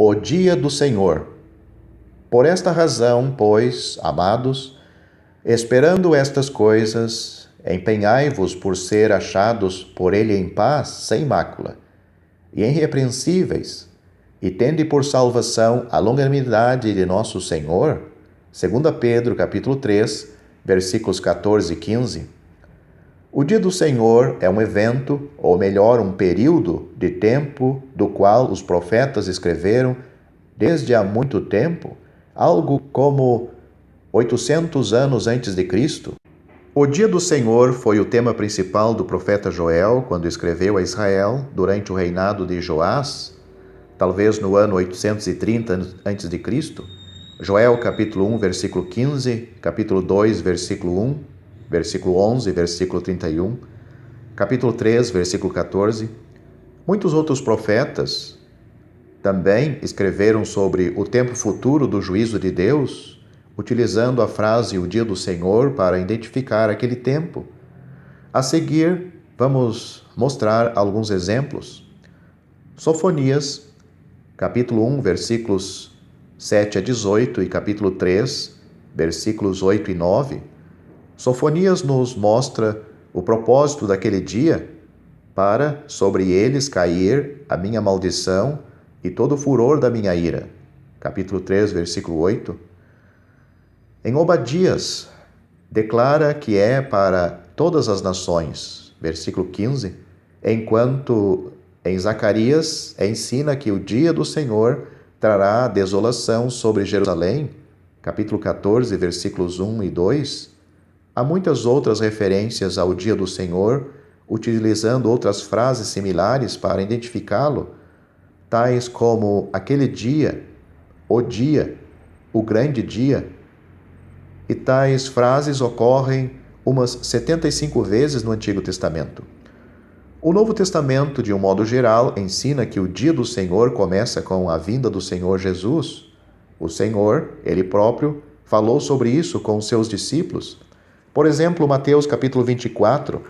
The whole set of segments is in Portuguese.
O dia do Senhor. Por esta razão, pois, amados, esperando estas coisas, empenhai-vos por ser achados por ele em paz, sem mácula, e irrepreensíveis, e tende por salvação a longanimidade de nosso Senhor. 2 Pedro, capítulo 3, versículos 14 e 15. O dia do Senhor é um evento, ou melhor, um período de tempo do qual os profetas escreveram desde há muito tempo, algo como 800 anos antes de Cristo. O dia do Senhor foi o tema principal do profeta Joel quando escreveu a Israel durante o reinado de Joás, talvez no ano 830 a.C. Joel capítulo 1, versículo 15, capítulo 2, versículo 1, versículo 11, versículo 31, capítulo 3, versículo 14. Muitos outros profetas também escreveram sobre o tempo futuro do juízo de Deus, utilizando a frase o dia do Senhor para identificar aquele tempo. A seguir, vamos mostrar alguns exemplos. Sofonias, capítulo 1, versículos 7 a 18 e capítulo 3, versículos 8 e 9. Sofonias nos mostra o propósito daquele dia para sobre eles cair a minha maldição e todo o furor da minha ira. Capítulo 3, versículo 8. Em Obadias, declara que é para todas as nações. Versículo 15. Enquanto em Zacarias ensina que o dia do Senhor trará desolação sobre Jerusalém. Capítulo 14, versículos 1 e 2. Há muitas outras referências ao dia do Senhor, utilizando outras frases similares para identificá-lo, tais como aquele dia, o grande dia. E tais frases ocorrem umas 75 vezes no Antigo Testamento. O Novo Testamento, de um modo geral, ensina que o dia do Senhor começa com a vinda do Senhor Jesus. O Senhor, Ele próprio, falou sobre isso com os seus discípulos. Por exemplo, Mateus capítulo 24,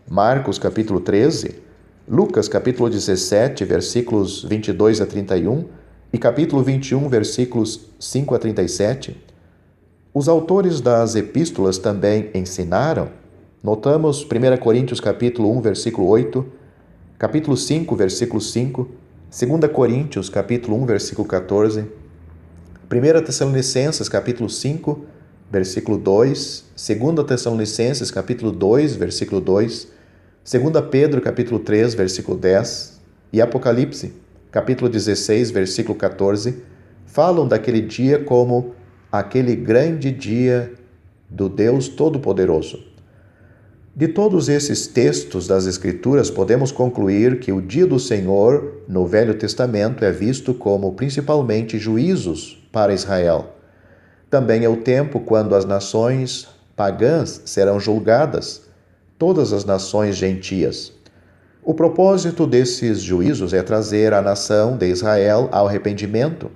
Marcos capítulo 13, Lucas capítulo 17, versículos 22 a 31 e capítulo 21, versículos 5 a 37. Os autores das epístolas também ensinaram. Notamos 1 Coríntios capítulo 1, versículo 8, capítulo 5, versículo 5, 2 Coríntios capítulo 1, versículo 14, 1 Tessalonicenses capítulo 5, versículo 2, 2 Tessalonicenses, capítulo 2, versículo 2, 2 Pedro, capítulo 3, versículo 10 e Apocalipse, capítulo 16, versículo 14, falam daquele dia como aquele grande dia do Deus Todo-Poderoso. De todos esses textos das Escrituras, podemos concluir que o dia do Senhor, no Velho Testamento, é visto como principalmente juízos para Israel. Também é o tempo quando as nações pagãs serão julgadas, todas as nações gentias. O propósito desses juízos é trazer a nação de Israel ao arrependimento.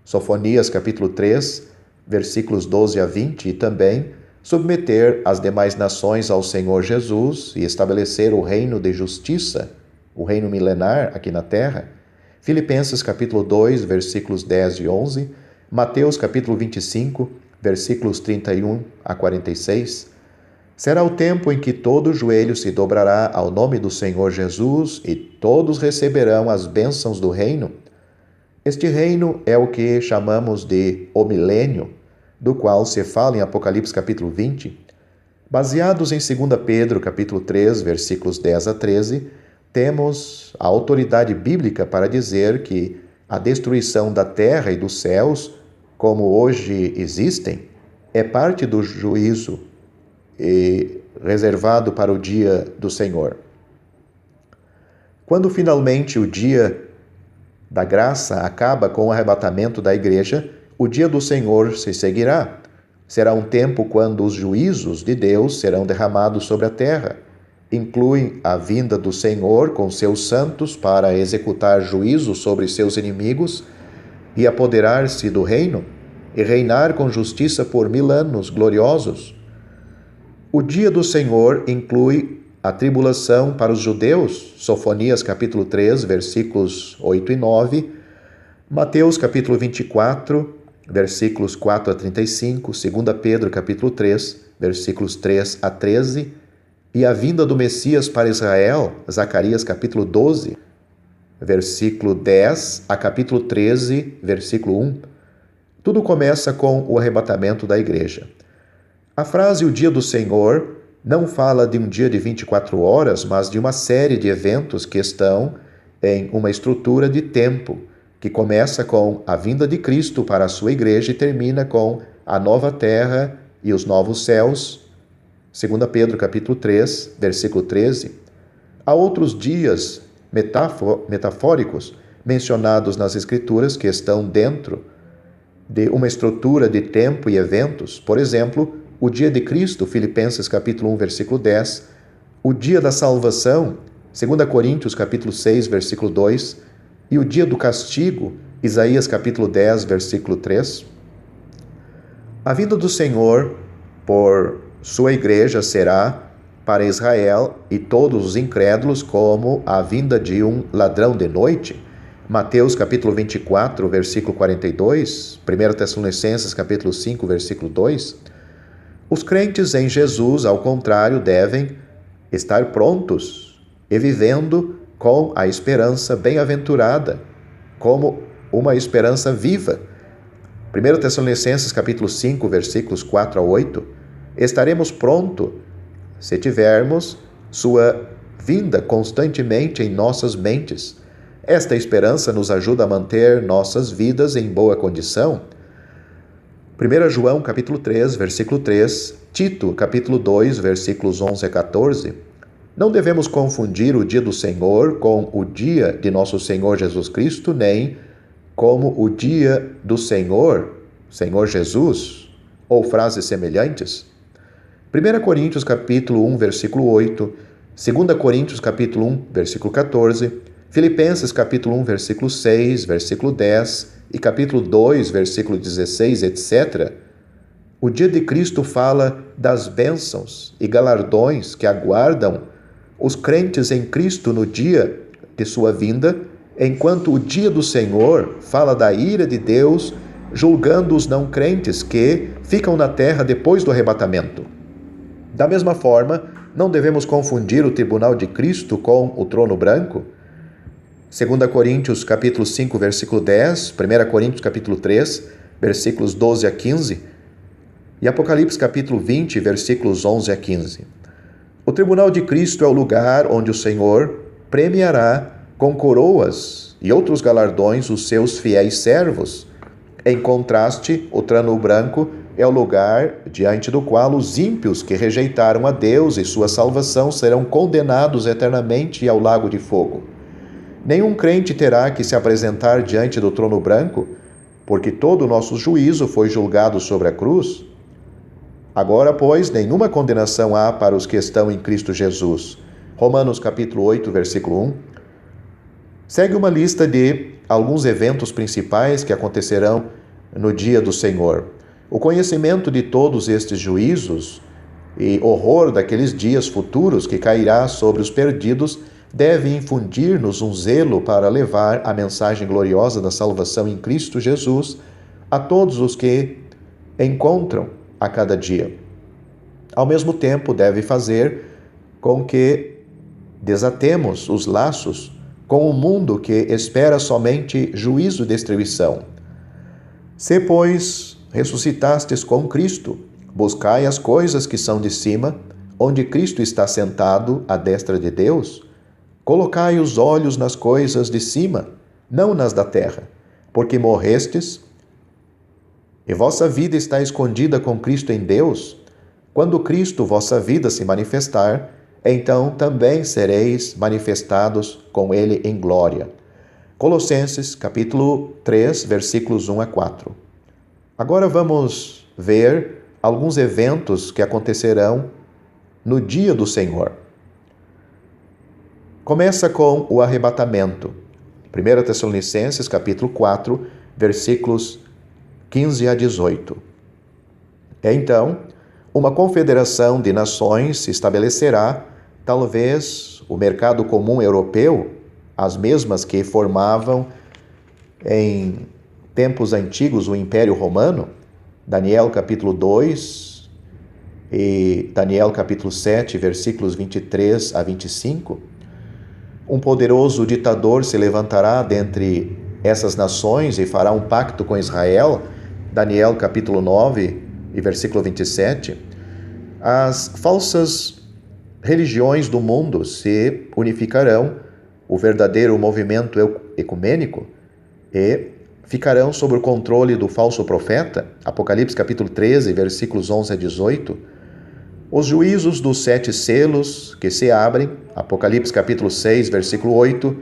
Sofonias capítulo 3, versículos 12 a 20, e também submeter as demais nações ao Senhor Jesus e estabelecer o reino de justiça, o reino milenar aqui na terra. Filipenses capítulo 2, versículos 10 e 11, Mateus capítulo 25, versículos 31 a 46. Será o tempo em que todo joelho se dobrará ao nome do Senhor Jesus e todos receberão as bênçãos do reino. Este reino é o que chamamos de o milênio, do qual se fala em Apocalipse capítulo 20. Baseados em 2 Pedro capítulo 3, versículos 10 a 13, temos a autoridade bíblica para dizer que a destruição da terra e dos céus, como hoje existem, é parte do juízo reservado para o dia do Senhor. Quando finalmente o dia da graça acaba com o arrebatamento da igreja, o dia do Senhor se seguirá. Será um tempo quando os juízos de Deus serão derramados sobre a terra. Incluem a vinda do Senhor com seus santos para executar juízo sobre seus inimigos e apoderar-se do reino e reinar com justiça por 1000 anos gloriosos. O dia do Senhor inclui a tribulação para os judeus, Sofonias capítulo 3, versículos 8 e 9, Mateus capítulo 24, versículos 4 a 35, 2 Pedro capítulo 3, versículos 3 a 13, e a vinda do Messias para Israel, Zacarias capítulo 12, versículo 10 a capítulo 13, versículo 1. Tudo começa com o arrebatamento da igreja. A frase "o dia do Senhor" não fala de um dia de 24 horas, mas de uma série de eventos que estão em uma estrutura de tempo, que começa com a vinda de Cristo para a sua igreja e termina com a nova terra e os novos céus, 2 Pedro capítulo 3, versículo 13. Há outros dias metafóricos mencionados nas Escrituras que estão dentro de uma estrutura de tempo e eventos. Por exemplo, o dia de Cristo, Filipenses capítulo 1, versículo 10, o dia da salvação, 2 Coríntios capítulo 6, versículo 2, e o dia do castigo, Isaías capítulo 10, versículo 3. A vinda do Senhor por sua igreja será para Israel e todos os incrédulos como a vinda de um ladrão de noite. Mateus capítulo 24, versículo 42, 1 Tessalonicenses capítulo 5, versículo 2. Os crentes em Jesus, ao contrário, devem estar prontos e vivendo com a esperança bem-aventurada, como uma esperança viva. 1 Tessalonicenses capítulo 5, versículos 4 a 8. Estaremos prontos se tivermos sua vinda constantemente em nossas mentes. Esta esperança nos ajuda a manter nossas vidas em boa condição. 1 João capítulo 3, versículo 3, Tito capítulo 2, versículos 11 a 14. Não devemos confundir o dia do Senhor com o dia de nosso Senhor Jesus Cristo, nem como o dia do Senhor Jesus, ou frases semelhantes. 1 Coríntios capítulo 1, versículo 8, 2 Coríntios capítulo 1, versículo 14, Filipenses capítulo 1, versículo 6, versículo 10 e capítulo 2, versículo 16, etc. O dia de Cristo fala das bênçãos e galardões que aguardam os crentes em Cristo no dia de sua vinda, enquanto o dia do Senhor fala da ira de Deus julgando os não crentes que ficam na terra depois do arrebatamento. Da mesma forma, não devemos confundir o tribunal de Cristo com o trono branco. 2 Coríntios capítulo 5, versículo 10, 1 Coríntios capítulo 3, versículos 12 a 15, e Apocalipse capítulo 20, versículos 11 a 15. O tribunal de Cristo é o lugar onde o Senhor premiará com coroas e outros galardões os seus fiéis servos. Em contraste, o trono branco é o lugar diante do qual os ímpios que rejeitaram a Deus e sua salvação serão condenados eternamente ao lago de fogo. Nenhum crente terá que se apresentar diante do trono branco, porque todo o nosso juízo foi julgado sobre a cruz. Agora, pois, nenhuma condenação há para os que estão em Cristo Jesus. Romanos capítulo 8, versículo 1. Segue uma lista de alguns eventos principais que acontecerão no dia do Senhor. O conhecimento de todos estes juízos e horror daqueles dias futuros que cairá sobre os perdidos deve infundir-nos um zelo para levar a mensagem gloriosa da salvação em Cristo Jesus a todos os que encontram a cada dia. Ao mesmo tempo, deve fazer com que desatemos os laços com o mundo que espera somente juízo e destruição. Se, pois, ressuscitastes com Cristo, buscai as coisas que são de cima, onde Cristo está sentado à destra de Deus. Colocai os olhos nas coisas de cima, não nas da terra, porque morrestes e vossa vida está escondida com Cristo em Deus. Quando Cristo, vossa vida, se manifestar, então também sereis manifestados com Ele em glória. Colossenses, capítulo 3, versículos 1 a 4. Agora vamos ver alguns eventos que acontecerão no dia do Senhor. Começa com o arrebatamento. 1 Tessalonicenses, capítulo 4, versículos 15 a 18. Então, uma confederação de nações se estabelecerá, talvez o mercado comum europeu, as mesmas que formavam em tempos antigos o Império Romano, Daniel capítulo 2 e Daniel capítulo 7, versículos 23 a 25, um poderoso ditador se levantará dentre essas nações e fará um pacto com Israel, Daniel capítulo 9 e versículo 27, as falsas religiões do mundo se unificarão, o verdadeiro movimento ecumênico, e ficarão sob o controle do falso profeta, Apocalipse capítulo 13, versículos 11 a 18, os juízos dos 7 selos que se abrem, Apocalipse capítulo 6, versículo 8,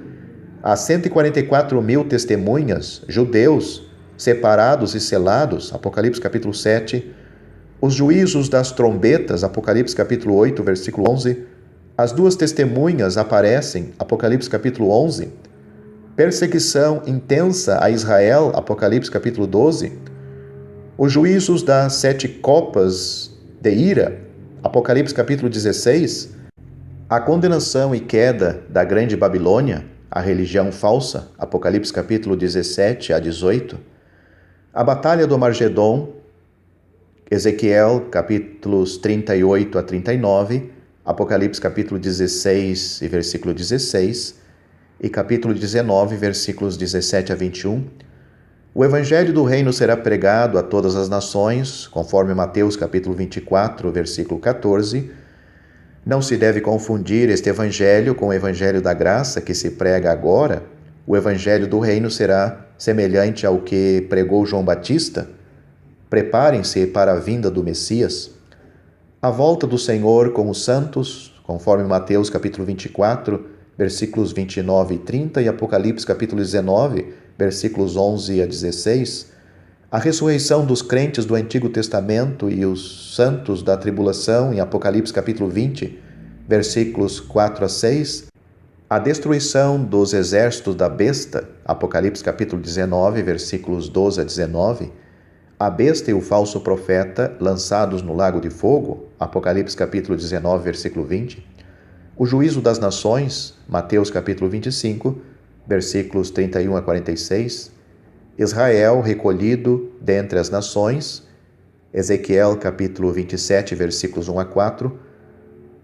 as 144 mil testemunhas, judeus, separados e selados, Apocalipse capítulo 7, os juízos das trombetas, Apocalipse capítulo 8, versículo 11, as 2 testemunhas aparecem, Apocalipse capítulo 11, perseguição intensa a Israel, Apocalipse capítulo 12, os juízos das 7 copas de ira, Apocalipse capítulo 16, a condenação e queda da grande Babilônia, a religião falsa, Apocalipse capítulo 17 a 18, a batalha do Margedon, Ezequiel capítulos 38 a 39, Apocalipse capítulo 16 e versículo 16 e capítulo 19, versículos 17 a 21, o evangelho do reino será pregado a todas as nações, conforme Mateus capítulo 24, versículo 14. Não se deve confundir este evangelho com o evangelho da graça que se prega agora. O evangelho do reino será semelhante ao que pregou João Batista. Preparem-se para a vinda do Messias. A volta do Senhor com os santos, conforme Mateus capítulo 24, versículos 29 e 30 e Apocalipse capítulo 19, versículos 11 a 16, a ressurreição dos crentes do Antigo Testamento e os santos da tribulação em Apocalipse capítulo 20, versículos 4 a 6, a destruição dos exércitos da besta, Apocalipse capítulo 19, versículos 12 a 19, a besta e o falso profeta lançados no lago de fogo, Apocalipse capítulo 19, versículo 20, o juízo das nações, Mateus capítulo 25, versículos 31 a 46, Israel recolhido dentre as nações, Ezequiel capítulo 27, versículos 1 a 4.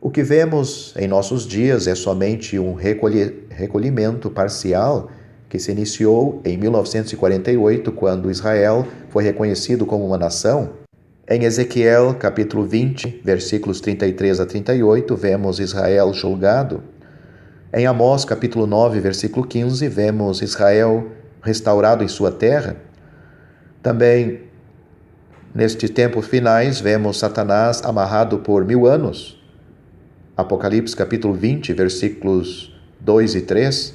O que vemos em nossos dias é somente um recolhimento parcial que se iniciou em 1948, quando Israel foi reconhecido como uma nação. Em Ezequiel capítulo 20, versículos 33 a 38, vemos Israel julgado. Em Amós capítulo 9, versículo 15, vemos Israel restaurado em sua terra. Também, nestes tempos finais, vemos Satanás amarrado por 1000 anos. Apocalipse capítulo 20, versículos 2 e 3.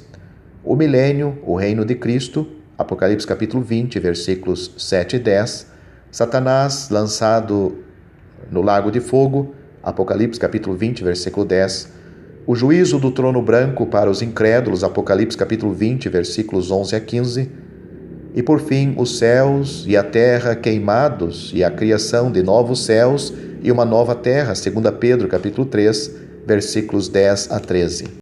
O milênio, o reino de Cristo. Apocalipse capítulo 20, versículos 7 e 10. Satanás lançado no lago de fogo. Apocalipse capítulo 20, versículo 10. O juízo do trono branco para os incrédulos, Apocalipse capítulo 20, versículos 11 a 15. E por fim, os céus e a terra queimados e a criação de novos céus e uma nova terra, 2 Pedro capítulo 3, versículos 10 a 13.